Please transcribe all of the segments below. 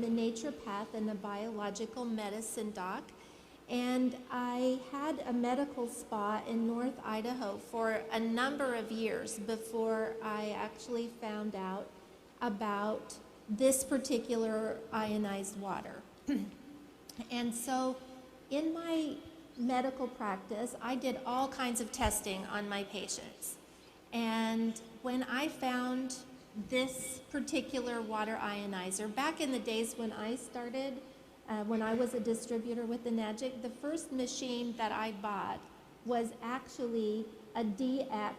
a naturopath and a biological medicine doc. And I had a medical spa in North Idaho for a number of years before I actually found out about this particular ionized water. And so in my medical practice, I did all kinds of testing on my patients. And when I found this particular water ionizer, back in the days when I started, when I was a distributor with the NAGIC, the first machine that I bought was actually a DX.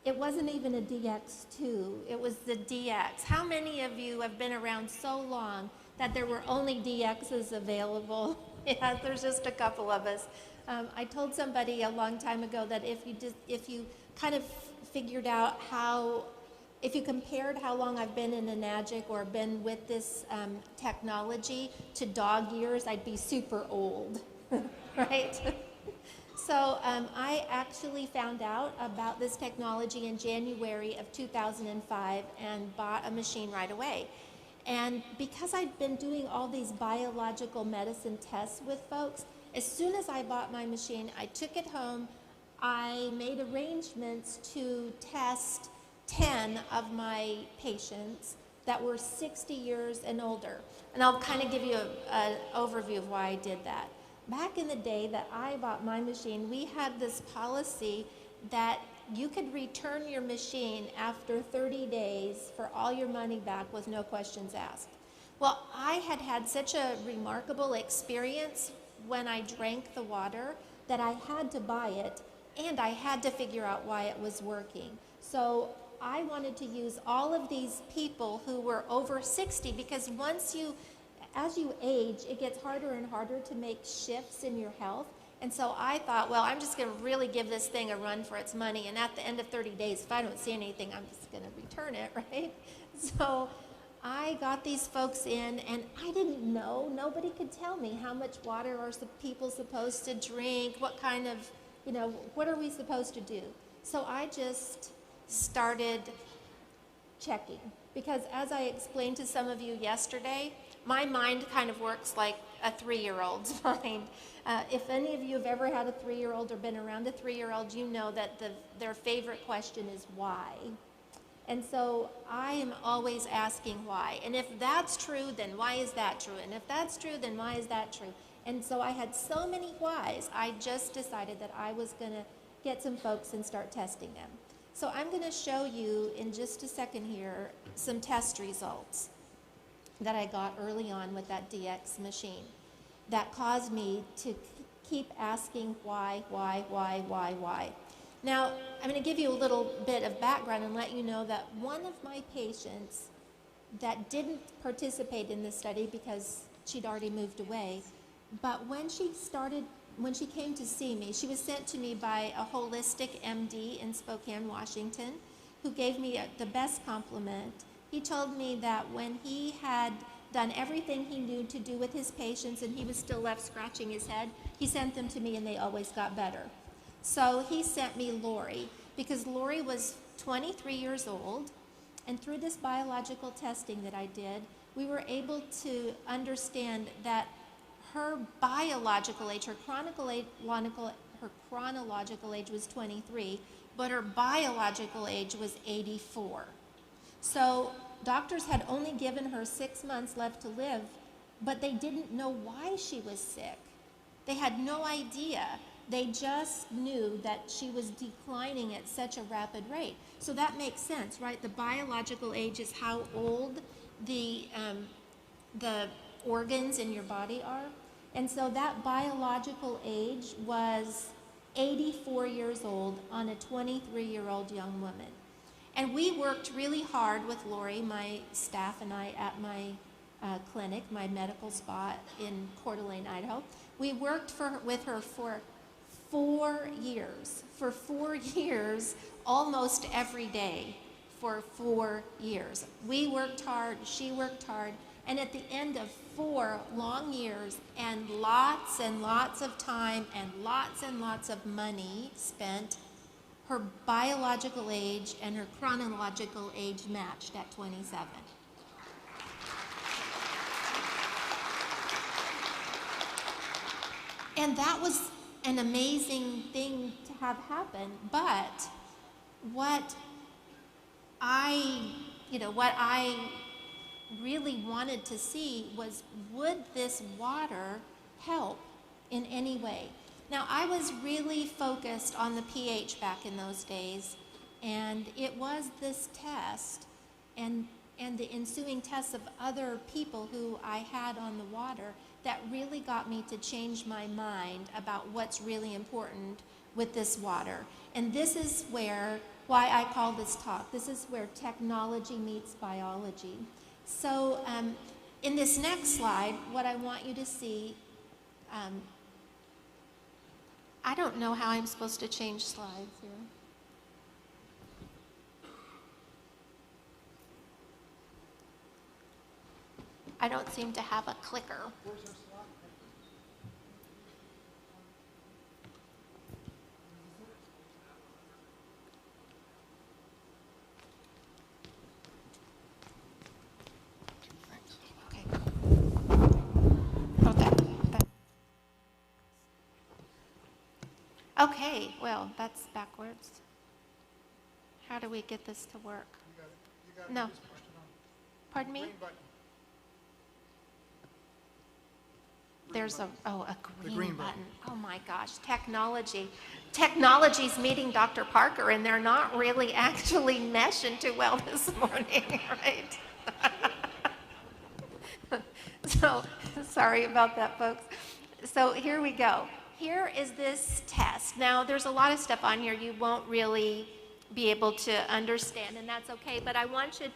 It wasn't even a DX2, it was the DX. How many of you have been around so long that there were only DXs available? Yeah, there's just a couple of us. I told somebody a long time ago that if you kind of figured out if you compared how long I've been in a NAGIC or been with this technology to dog years, I'd be super old, right? So I actually found out about this technology in January of 2005 and bought a machine right away. And because I'd been doing all these biological medicine tests with folks, as soon as I bought my machine, I took it home. I made arrangements to test 10 of my patients that were 60 years and older. And I'll kind of give you an overview of why I did that. Back in the day that I bought my machine, we had this policy that you could return your machine after 30 days for all your money back with no questions asked. Well, I had had such a remarkable experience when I drank the water that I had to buy it, and I had to figure out why it was working. So I wanted to use all of these people who were over 60, because as you age, it gets harder and harder to make shifts in your health. And so I thought, well, I'm just going to really give this thing a run for its money. And at the end of 30 days, if I don't see anything, I'm just going to return it, right? So I got these folks in, and I didn't know. Nobody could tell me how much water are people supposed to drink, what kind of, what are we supposed to do? So I just started checking, because as I explained to some of you yesterday, my mind kind of works like a 3-year-old's mind. If any of you have ever had a 3-year-old or been around a 3-year-old, you know that their favorite question is why. And so I am always asking why. And if that's true, then why is that true? And if that's true, then why is that true? And so I had so many whys, I just decided that I was going to get some folks and start testing them. So I'm going to show you in just a second here some test results that I got early on with that DX machine that caused me to keep asking why. Now, I'm going to give you a little bit of background and let you know that one of my patients that didn't participate in this study because she'd already moved away, but when she came to see me, she was sent to me by a holistic MD in Spokane, Washington, who gave me the best compliment. He told me that when he had done everything he knew to do with his patients and he was still left scratching his head, he sent them to me and they always got better. So he sent me Lori, because Lori was 23 years old, and through this biological testing that I did, we were able to understand that her biological age, her chronological age was 23, but her biological age was 84. So doctors had only given her 6 months left to live, but they didn't know why she was sick. They had no idea. They just knew that she was declining at such a rapid rate. So that makes sense, right? The biological age is how old the organs in your body are. And so that biological age was 84 years old on a 23-year-old young woman. And we worked really hard with Lori, my staff and I, at my clinic, my medical spa in Coeur d'Alene, Idaho. We worked with her for 4 years. For 4 years, almost every day, for 4 years. We worked hard, she worked hard, and at the end of 4 long years and lots of time and lots of money spent, her biological age and her chronological age matched at 27. and that was an amazing thing to have happen. But what what I really wanted to see was, would this water help in any way? Now, I was really focused on the pH back in those days, and it was this test and the ensuing tests of other people who I had on the water that really got me to change my mind about what's really important with this water. And this is why I call this talk, this is where technology meets biology. So in this next slide, what I want you to see, I don't know how I'm supposed to change slides here. I don't seem to have a clicker. Okay. Oh, that. Okay, well, that's backwards. How do we get this to work? You got it. No. Just push it on. Pardon me? Green button. There's a green, green button. button. Oh my gosh, technology. Technology's meeting Dr. Parker, and they're not really actually meshing too well this morning, right? So, sorry about that, folks. So here we go. Here is this test. Now, there's a lot of stuff on here you won't really be able to understand, and that's okay, but I want you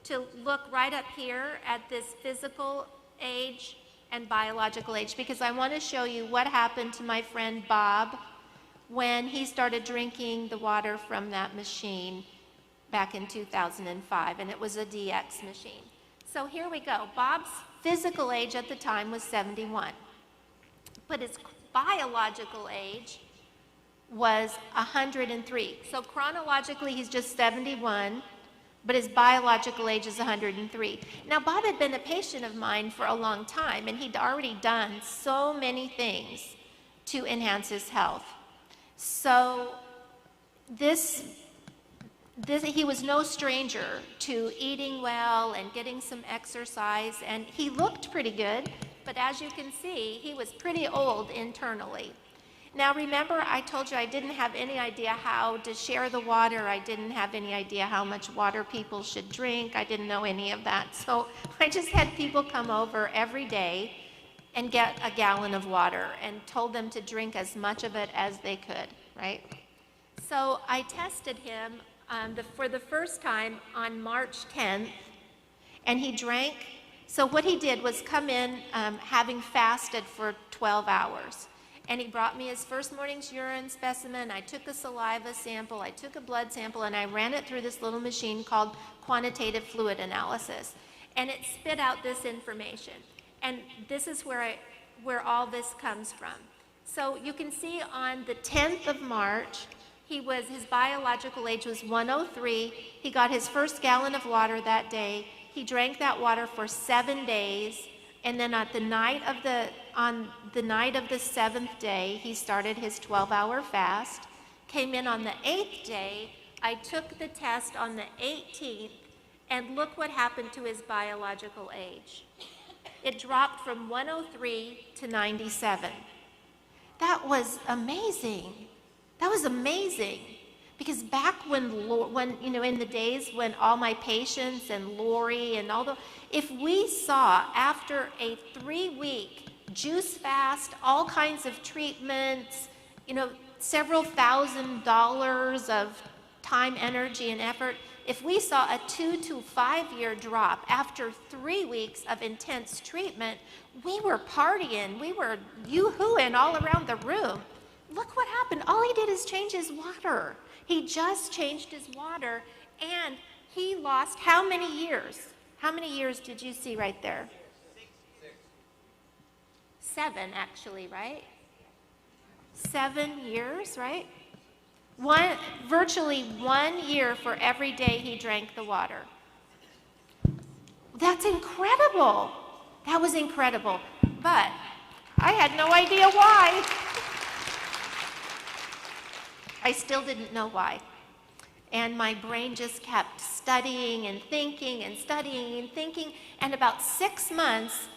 to look right up here at this physical age and biological age, because I want to show you what happened to my friend Bob when he started drinking the water from that machine back in 2005, and it was a DX machine. So here we go. Bob's physical age at the time was 71, but his biological age was 103. So chronologically, he's just 71, but his biological age is 103. Now, Bob had been a patient of mine for a long time, and he'd already done so many things to enhance his health. So he was no stranger to eating well and getting some exercise, and he looked pretty good, but as you can see, he was pretty old internally. Now remember, I told you I didn't have any idea how to share the water. I didn't have any idea how much water people should drink. I didn't know any of that. So I just had people come over every day and get a gallon of water and told them to drink as much of it as they could, right? So I tested him for the first time on March 10th, and he drank. So what he did was come in having fasted for 12 hours. And he brought me his first morning's urine specimen. I took a saliva sample, I took a blood sample, and I ran it through this little machine called quantitative fluid analysis. And it spit out this information. And this is where all this comes from. So you can see on the 10th of March, his biological age was 103. He got his first gallon of water that day. He drank that water for 7 days. And then on the night of the 7th day, he started his 12-hour fast, came in on the 8th day. I took the test on the 18th, and look what happened to his biological age. It dropped from 103 to 97. That was amazing. That was amazing. Because back when in the days when all my patients and Lori and all if we saw after a 3-week juice fast, all kinds of treatments, several $1,000s of time, energy, and effort, if we saw a 2 to 5 year drop after 3 weeks of intense treatment, we were partying, we were yoo-hooing all around the room. Look what happened. All he did is change his water. He just changed his water, and he lost how many years? How many years did you see right there? 7, actually, right? 7 years, right? Virtually 1 year for every day he drank the water. That's incredible. That was incredible. But I had no idea why. I still didn't know why. And my brain just kept studying and thinking and studying and thinking. And about 6 months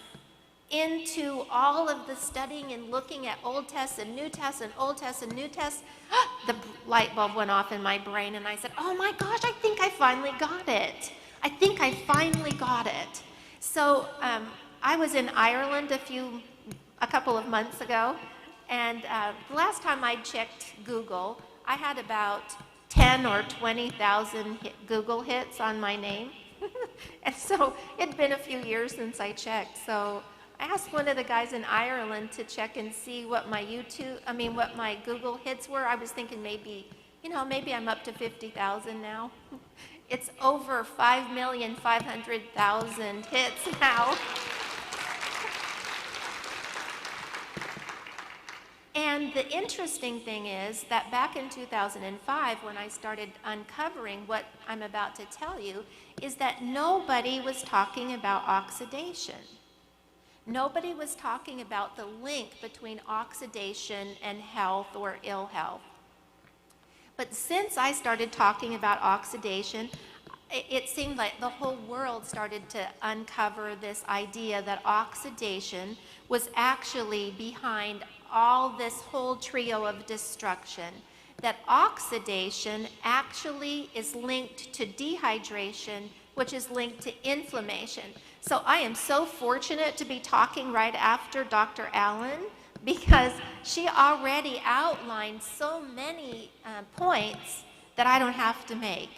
into all of the studying and looking at Old Tests and New Tests and Old Tests and New Tests, the light bulb went off in my brain and I said, oh my gosh, I think I finally got it. I think I finally got it. So I was in Ireland a couple of months ago, and the last time I checked Google, I had about 10 or 20,000 Google hits on my name. And so it'd been a few years since I checked. So I asked one of the guys in Ireland to check and see what my what my Google hits were. I was thinking maybe I'm up to 50,000 now. It's over 5,500,000 hits now. And the interesting thing is that back in 2005, when I started uncovering what I'm about to tell you, is that nobody was talking about oxidation. Nobody was talking about the link between oxidation and health or ill health. But since I started talking about oxidation, it seemed like the whole world started to uncover this idea that oxidation was actually behind all this whole trio of destruction, that oxidation actually is linked to dehydration, which is linked to inflammation. So I am so fortunate to be talking right after Dr. Allen, because she already outlined so many points that I don't have to make.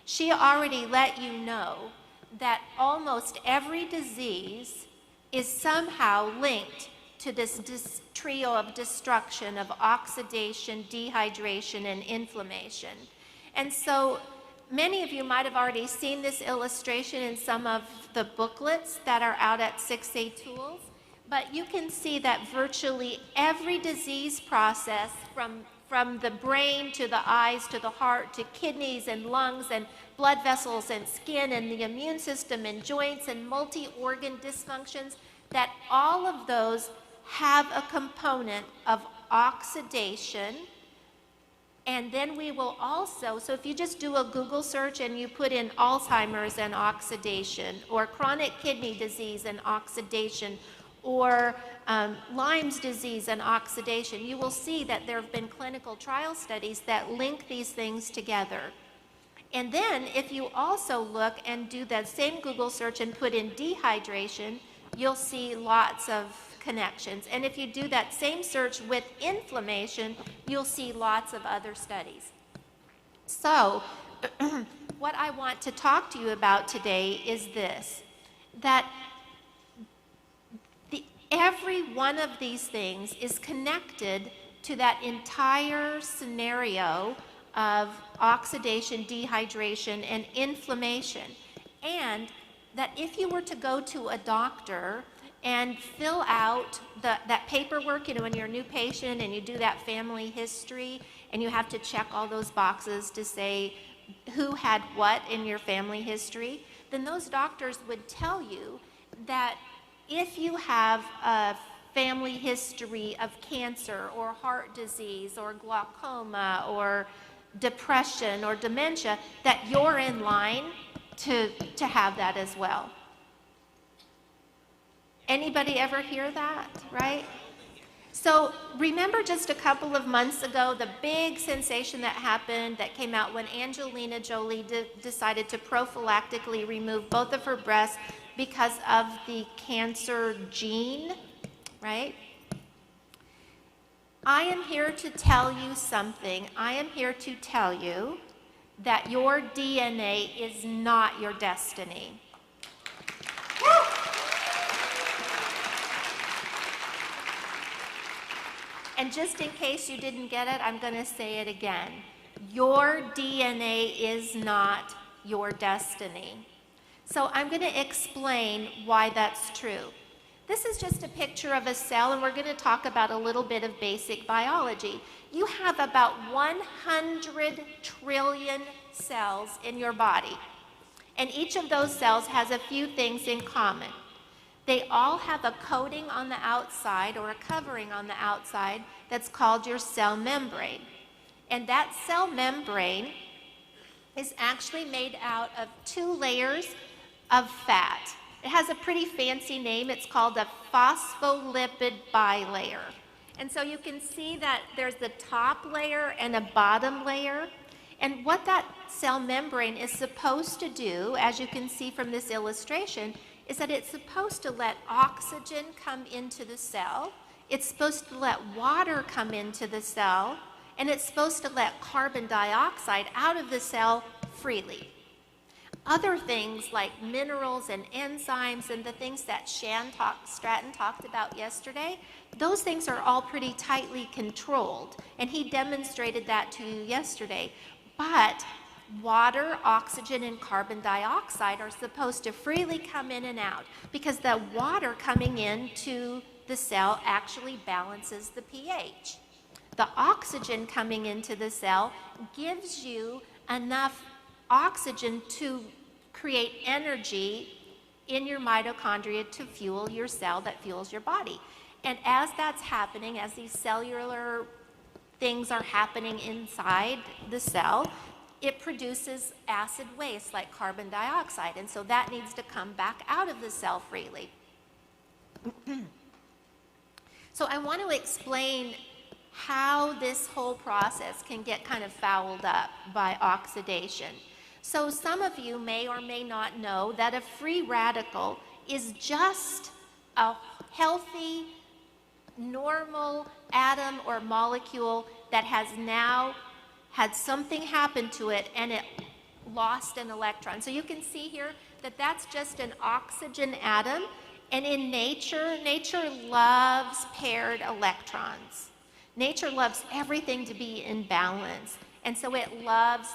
She already let you know that almost every disease is somehow linked to this trio of destruction of oxidation, dehydration, and inflammation. And so many of you might have already seen this illustration in some of the booklets that are out at 6A Tools, but you can see that virtually every disease process from the brain to the eyes to the heart to kidneys and lungs and blood vessels and skin and the immune system and joints and multi-organ dysfunctions, that all of those have a component of oxidation. And then we will also, so if you just do a Google search and you put in Alzheimer's and oxidation, or chronic kidney disease and oxidation, or Lyme's disease and oxidation, you will see that there have been clinical trial studies that link these things together. And then if you also look and do that same Google search and put in dehydration, you'll see lots of connections. And if you do that same search with inflammation, you'll see lots of other studies. So what I want to talk to you about today is this, that every one of these things is connected to that entire scenario of oxidation, dehydration, and inflammation. And that if you were to go to a doctor and fill out that paperwork, when you're a new patient and you do that family history and you have to check all those boxes to say who had what in your family history, then those doctors would tell you that if you have a family history of cancer or heart disease or glaucoma or depression or dementia, that you're in line to have that as well. Anybody ever hear that, right? So remember just a couple of months ago, the big sensation that happened that came out when Angelina Jolie decided to prophylactically remove both of her breasts because of the cancer gene, right? I am here to tell you something. I am here to tell you that your DNA is not your destiny. And just in case you didn't get it, I'm going to say it again. Your DNA is not your destiny. So I'm going to explain why that's true. This is just a picture of a cell, and we're going to talk about a little bit of basic biology. You have about 100 trillion cells in your body, and each of those cells has a few things in common. They all have a coating on the outside or a covering on the outside that's called your cell membrane. And that cell membrane is actually made out of 2 layers of fat. It has a pretty fancy name. It's called a phospholipid bilayer. And so you can see that there's the top layer and a bottom layer. And what that cell membrane is supposed to do, as you can see from this illustration, is that it's supposed to let oxygen come into the cell. It's supposed to let water come into the cell, and it's supposed to let carbon dioxide out of the cell freely. Other things like minerals and enzymes and the things that Stratton talked about yesterday, those things are all pretty tightly controlled, and he demonstrated that to you yesterday. But water, oxygen, and carbon dioxide are supposed to freely come in and out because the water coming into the cell actually balances the pH. The oxygen coming into the cell gives you enough oxygen to create energy in your mitochondria to fuel your cell that fuels your body. And as that's happening, as these cellular things are happening inside the cell, it produces acid waste like carbon dioxide, and so that needs to come back out of the cell freely. So I want to explain how this whole process can get kind of fouled up by oxidation. So some of you may or may not know that a free radical is just a healthy, normal atom or molecule that has now had something happen to it and it lost an electron. So you can see here that that's just an oxygen atom, and in nature loves paired electrons. Nature loves everything to be in balance, and so it loves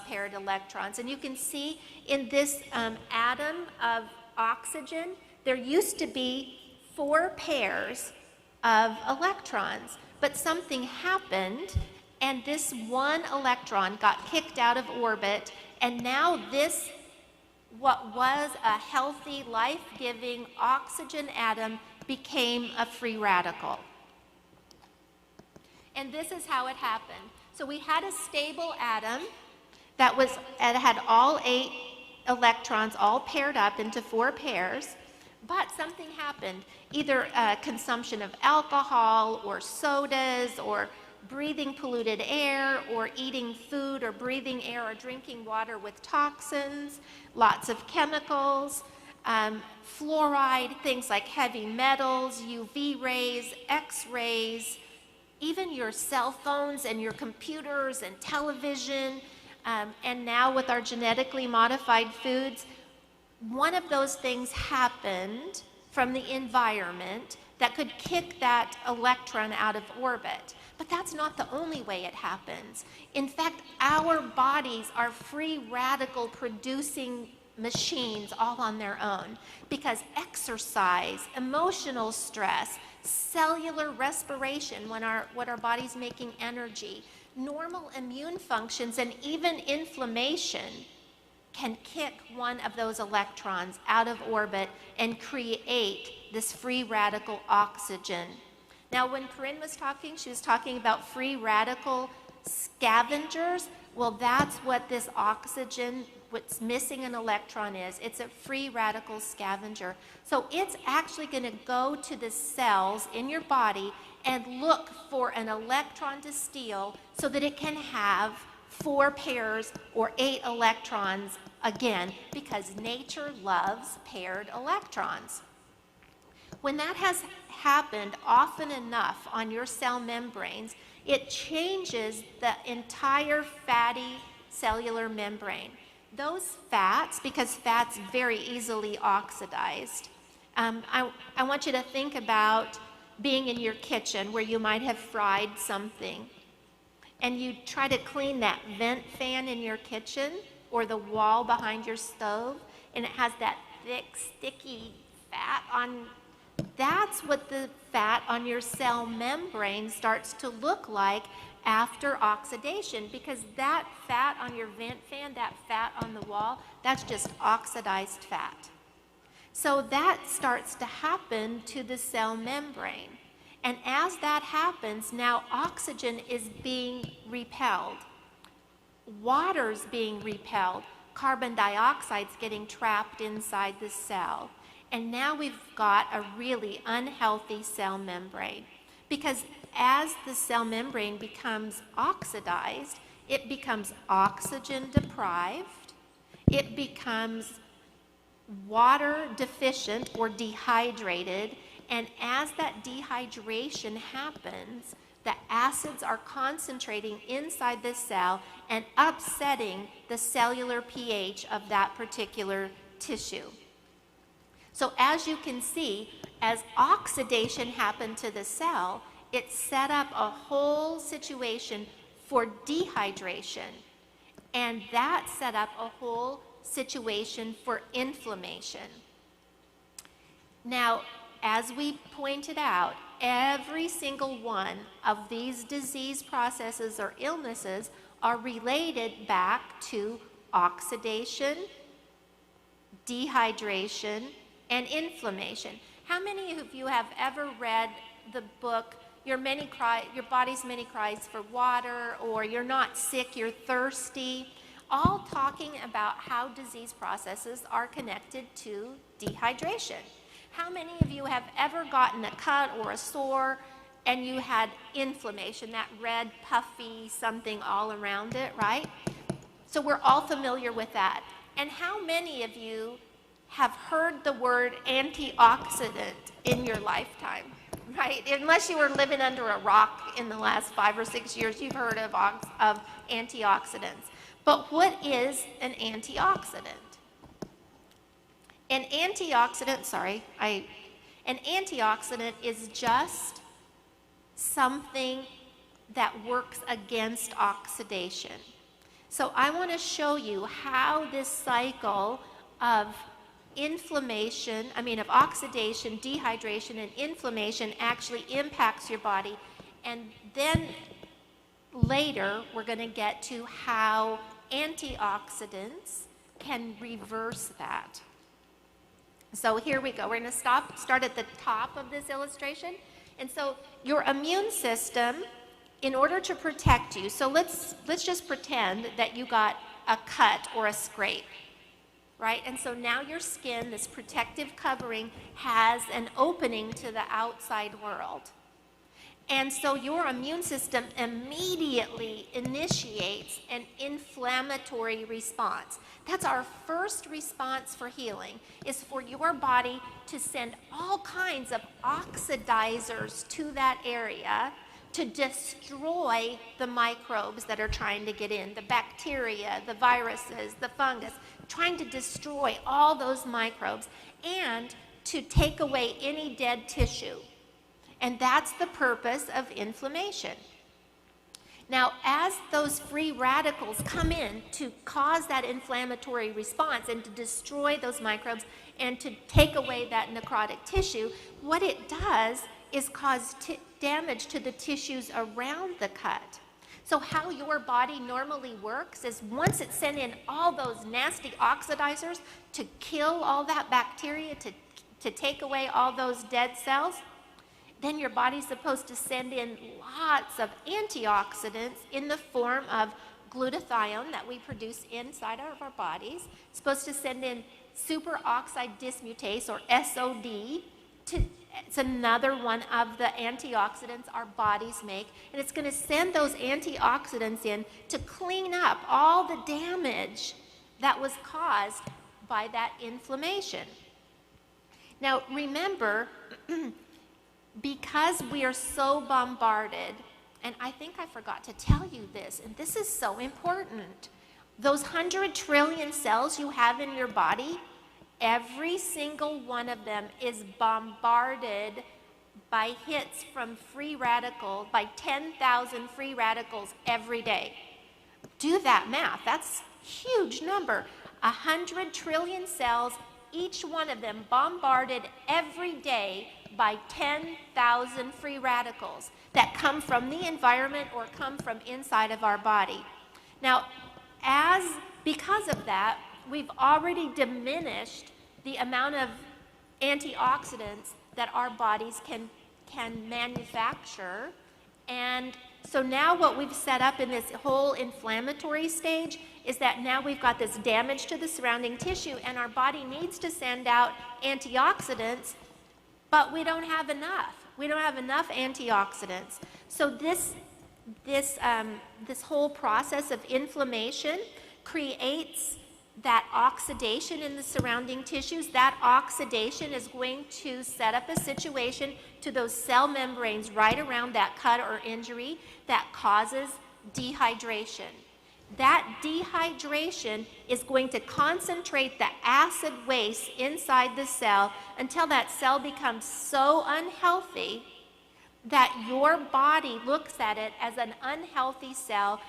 paired electrons. And you can see in this atom of oxygen, there used to be 4 pairs of electrons, but something happened and this one electron got kicked out of orbit, and now this, what was a healthy, life-giving oxygen atom, became a free radical. And this is how it happened. So we had a stable atom that had all 8 electrons all paired up into 4 pairs, but something happened. Either consumption of alcohol or sodas or breathing polluted air or eating food or breathing air or drinking water with toxins, lots of chemicals, fluoride, things like heavy metals, UV rays, X-rays, even your cell phones and your computers and television, and now with our genetically modified foods, one of those things happened from the environment that could kick that electron out of orbit. But that's not the only way it happens. In fact, our bodies are free radical producing machines all on their own, because exercise, emotional stress, cellular respiration, when our body's making energy, normal immune functions, and even inflammation can kick one of those electrons out of orbit and create this free radical oxygen. Now, when Corinne was talking, she was talking about free radical scavengers. Well, that's what this oxygen, what's missing an electron is. It's a free radical scavenger. So it's actually going to go to the cells in your body and look for an electron to steal so that it can have 4 pairs or 8 electrons again, because nature loves paired electrons. When that has happened often enough on your cell membranes, it changes the entire fatty cellular membrane. Those fats, because fat's very easily oxidized, I want you to think about being in your kitchen where you might have fried something, and you try to clean that vent fan in your kitchen or the wall behind your stove, and it has that thick, sticky fat on. That's what the fat on your cell membrane starts to look like after oxidation, because that fat on your vent fan, that fat on the wall, that's just oxidized fat. So that starts to happen to the cell membrane. And as that happens, now oxygen is being repelled. Water's being repelled. Carbon dioxide's getting trapped inside the cell. And now we've got a really unhealthy cell membrane. Because as the cell membrane becomes oxidized, it becomes oxygen deprived. It becomes water deficient or dehydrated, and as that dehydration happens, the acids are concentrating inside the cell and upsetting the cellular pH of that particular tissue. So as you can see, as oxidation happened to the cell, it set up a whole situation for dehydration, and that set up a whole situation for inflammation. Now, as we pointed out, every single one of these disease processes or illnesses are related back to oxidation, dehydration, and inflammation. How many of you have ever read the book Your Body's Many Cries for Water, or You're Not Sick, You're Thirsty? All talking about how disease processes are connected to dehydration. How many of you have ever gotten a cut or a sore and you had inflammation, that red, puffy something all around it, right? So we're all familiar with that. And how many of you have heard the word antioxidant in your lifetime, right? Unless you were living under a rock in the last 5 or 6 years, you've heard of antioxidants. But what is an antioxidant? An antioxidant is just something that works against oxidation. So I want to show you how this cycle of oxidation, dehydration, and inflammation actually impacts your body. And then later, we're going to get to how antioxidants can reverse that. So here we go. We're going to start at the top of this illustration. And so your immune system, in order to protect you, so let's just pretend that you got a cut or a scrape, right? And so now your skin, this protective covering, has an opening to the outside world. And so your immune system immediately initiates an inflammatory response. That's our first response for healing, is for your body to send all kinds of oxidizers to that area to destroy the microbes that are trying to get in, the bacteria, the viruses, the fungus, trying to destroy all those microbes and to take away any dead tissue. And that's the purpose of inflammation. Now, as those free radicals come in to cause that inflammatory response and to destroy those microbes and to take away that necrotic tissue, what it does is cause damage to the tissues around the cut. So how your body normally works is once it sent in all those nasty oxidizers to kill all that bacteria, to take away all those dead cells, then your body's supposed to send in lots of antioxidants in the form of glutathione that we produce inside of our bodies. It's supposed to send in superoxide dismutase, or SOD. It's another one of the antioxidants our bodies make, and it's going to send those antioxidants in to clean up all the damage that was caused by that inflammation. Now, remember, because we are so bombarded, and I think I forgot to tell you this, and this is so important. Those 100 trillion cells you have in your body, every single one of them is bombarded by hits from free radicals, by 10,000 free radicals every day. Do that math. That's a huge number. 100 trillion cells, each one of them bombarded every day by 10,000 free radicals that come from the environment or come from inside of our body. Now, because of that, we've already diminished the amount of antioxidants that our bodies can manufacture. And so now what we've set up in this whole inflammatory stage is that now we've got this damage to the surrounding tissue, and our body needs to send out antioxidants, but we don't have enough. We don't have enough antioxidants. So this whole process of inflammation creates that oxidation in the surrounding tissues. That oxidation is going to set up a situation to those cell membranes right around that cut or injury that causes dehydration. That dehydration is going to concentrate the acid waste inside the cell until that cell becomes so unhealthy that your body looks at it as an unhealthy cell,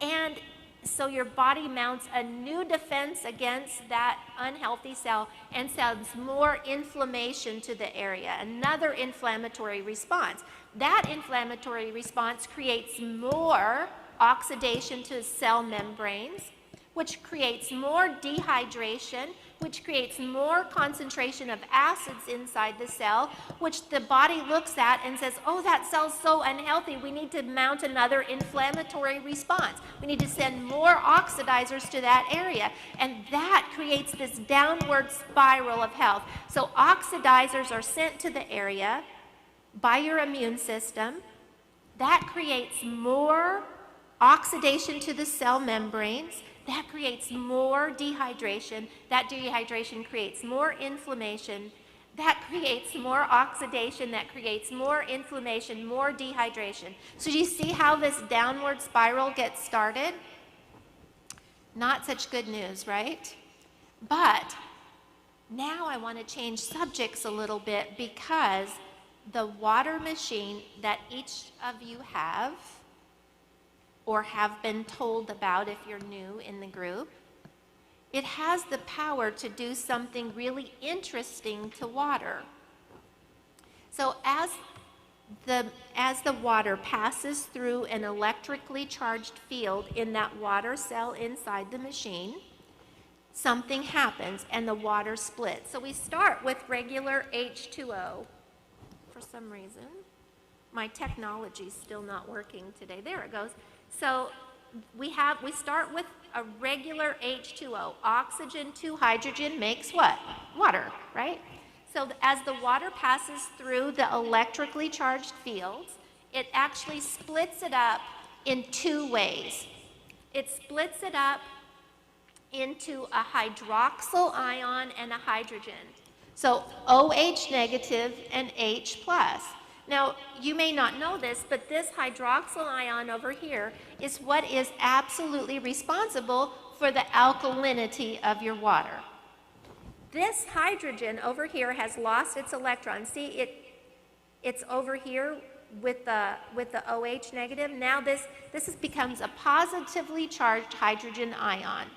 and so your body mounts a new defense against that unhealthy cell and sends more inflammation to the area, another inflammatory response. That inflammatory response creates more oxidation to cell membranes, which creates more dehydration, which creates more concentration of acids inside the cell, which the body looks at and says, oh, that cell's so unhealthy, we need to mount another inflammatory response. We need to send more oxidizers to that area. And that creates this downward spiral of health. So oxidizers are sent to the area by your immune system. That creates more oxidation to the cell membranes. That creates more dehydration. That dehydration creates more inflammation. That creates more oxidation. That creates more inflammation, more dehydration. So do you see how this downward spiral gets started? Not such good news, right? But now I want to change subjects a little bit, because the water machine that each of you have, or have been told about if you're new in the group, it has the power to do something really interesting to water. So as the water passes through an electrically charged field in that water cell inside the machine, something happens and the water splits. So we start with regular H2O. For some reason, my technology's still not working today. There it goes. So we start with a regular H2O. Oxygen to hydrogen makes what? Water, right? So as the water passes through the electrically charged fields, it actually splits it up in two ways. It splits it up into a hydroxyl ion and a hydrogen. So OH negative and H plus. Now, you may not know this, but this hydroxyl ion over here is what is absolutely responsible for the alkalinity of your water. This hydrogen over here has lost its electron. See, it's over here with the OH negative. Now this becomes a positively charged hydrogen ion.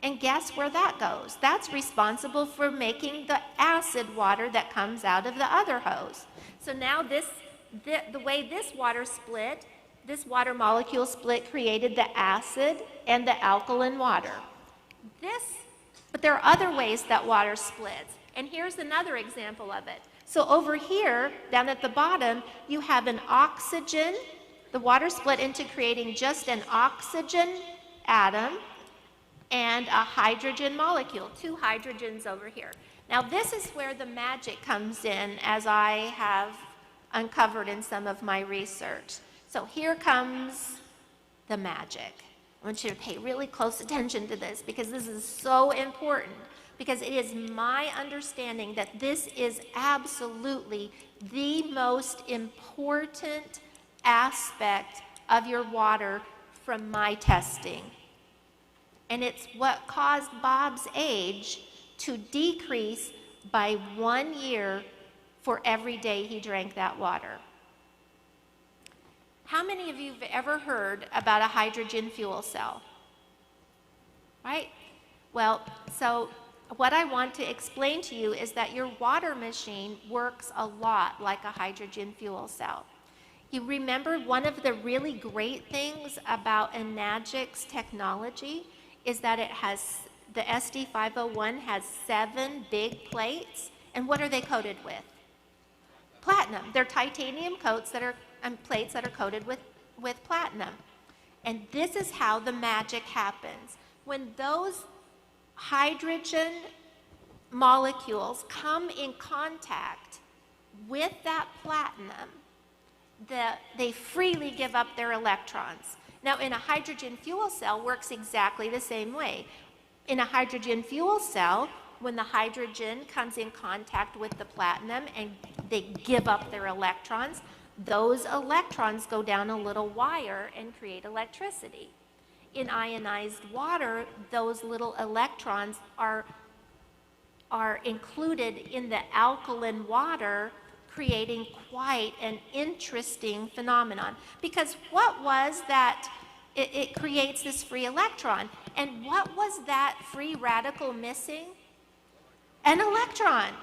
And guess where that goes? That's responsible for making the acid water that comes out of the other hose. So now the way this water split, this water molecule split, created the acid and the alkaline water. But there are other ways that water splits. And here's another example of it. So over here, down at the bottom, you have an oxygen. The water split into creating just an oxygen atom and a hydrogen molecule, two hydrogens over here. Now this is where the magic comes in, as I have uncovered in some of my research. So here comes the magic. I want you to pay really close attention to this, because this is so important, because it is my understanding that this is absolutely the most important aspect of your water from my testing. And it's what caused Bob's age to decrease by 1 year for every day he drank that water. How many of you have ever heard about a hydrogen fuel cell? Right? Well, so what I want to explain to you is that your water machine works a lot like a hydrogen fuel cell. You remember one of the really great things about Enagic's technology is that it has, the SD501 has 7 big plates, And what are they coated with? Platinum. They're titanium coats that are plates that are coated with platinum. And this is how the magic happens. When those hydrogen molecules come in contact with that platinum, they freely give up their electrons. Now, in a hydrogen fuel cell works exactly the same way. In a hydrogen fuel cell, when the hydrogen comes in contact with the platinum and they give up their electrons, those electrons go down a little wire and create electricity. In ionized water, those little electrons are included in the alkaline water, creating quite an interesting phenomenon. Because what was that? It creates this free electron. And what was that free radical missing? An electron.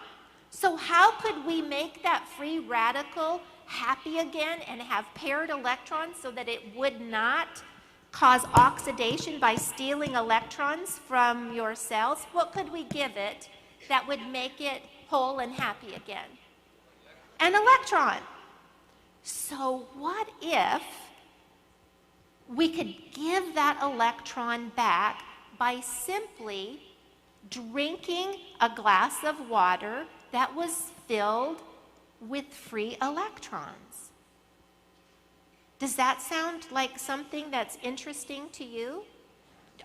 So how could we make that free radical happy again and have paired electrons so that it would not cause oxidation by stealing electrons from your cells? What could we give it that would make it whole and happy again? An electron. So what if we could give that electron back by simply drinking a glass of water that was filled with free electrons? Does that sound like something that's interesting to you?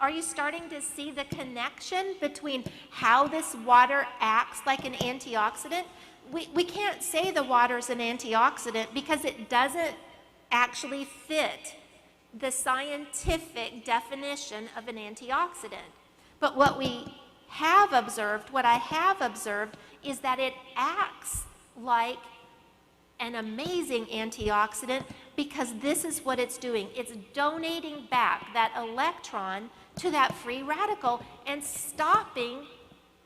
Are you starting to see the connection between how this water acts like an antioxidant? We can't say the water's an antioxidant because it doesn't actually fit the scientific definition of an antioxidant. But what I have observed is that it acts like an amazing antioxidant because this is what it's doing. It's donating back that electron to that free radical and stopping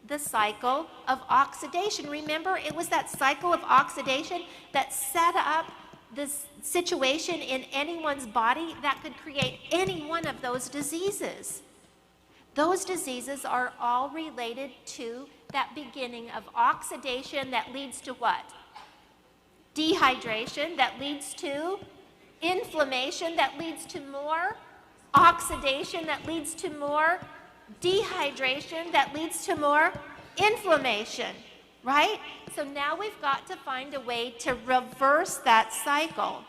the cycle of oxidation. Remember, it was that cycle of oxidation that set up this situation in anyone's body that could create any one of those diseases. Those diseases are all related to that beginning of oxidation that leads to what? Dehydration that leads to inflammation that leads to more oxidation that leads to more dehydration that leads to more inflammation, right? So now we've got to find a way to reverse that cycle.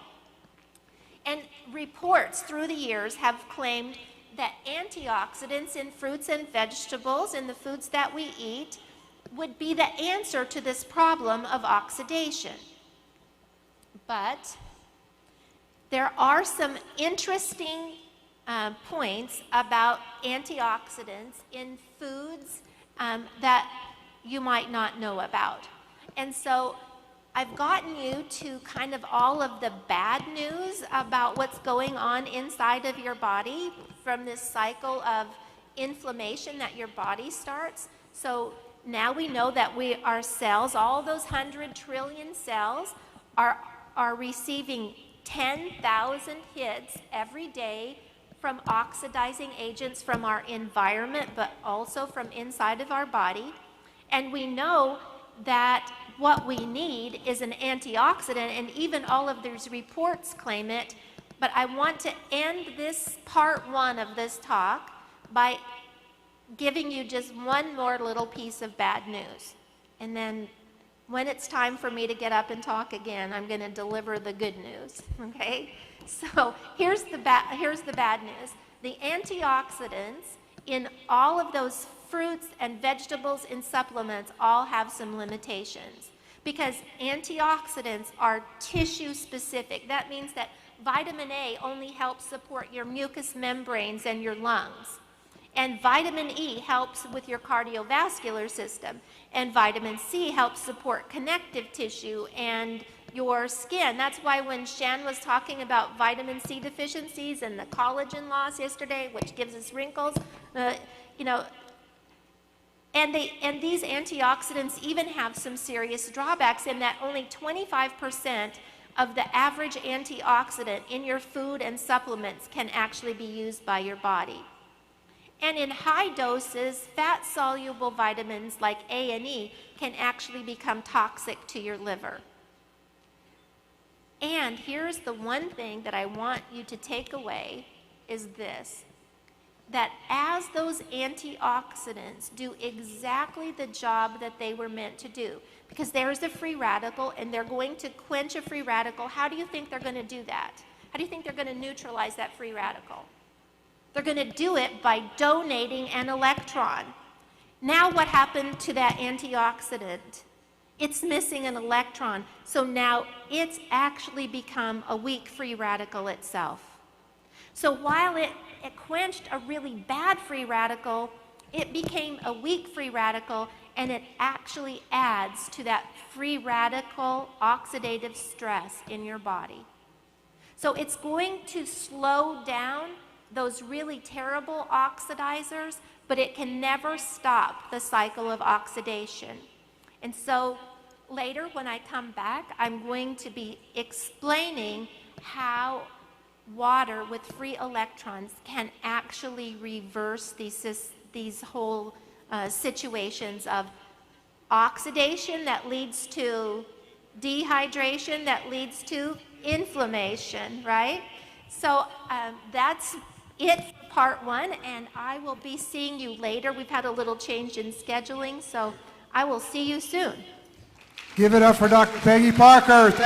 And reports through the years have claimed that antioxidants in fruits and vegetables, in the foods that we eat, would be the answer to this problem of oxidation. But there are some interesting points about antioxidants in foods that you might not know about. And so I've gotten you to kind of all of the bad news about what's going on inside of your body from this cycle of inflammation that your body starts. So now we know that our cells, all those 100 trillion cells, are receiving 10,000 hits every day from oxidizing agents from our environment, but also from inside of our body. And we know that what we need is an antioxidant, and even all of these reports claim it. But I want to end this part one of this talk by giving you just one more little piece of bad news. And then when it's time for me to get up and talk again, I'm going to deliver the good news, okay? So here's the bad news. The antioxidants in all of those fruits and vegetables and supplements all have some limitations because antioxidants are tissue specific. That means that vitamin A only helps support your mucous membranes and your lungs. And vitamin E helps with your cardiovascular system. And vitamin C helps support connective tissue and your skin. That's why when Shan was talking about vitamin C deficiencies and the collagen loss yesterday, which gives us wrinkles, and these antioxidants even have some serious drawbacks in that only 25% of the average antioxidant in your food and supplements can actually be used by your body. And in high doses, fat-soluble vitamins like A and E can actually become toxic to your liver. And here's the one thing that I want you to take away is this, that as those antioxidants do exactly the job that they were meant to do, because there's a free radical and they're going to quench a free radical, how do you think they're going to do that? How do you think they're going to neutralize that free radical? They're going to do it by donating an electron. Now what happened to that antioxidant? It's missing an electron, so now it's actually become a weak free radical itself. So while it quenched a really bad free radical, it became a weak free radical, and it actually adds to that free radical oxidative stress in your body. So it's going to slow down those really terrible oxidizers, but it can never stop the cycle of oxidation. And so later when I come back, I'm going to be explaining how water with free electrons can actually reverse these whole situations of oxidation that leads to dehydration, that leads to inflammation, right? So that's it for part one, and I will be seeing you later. We've had a little change in scheduling, so I will see you soon. Give it up for Dr. Peggy Parker.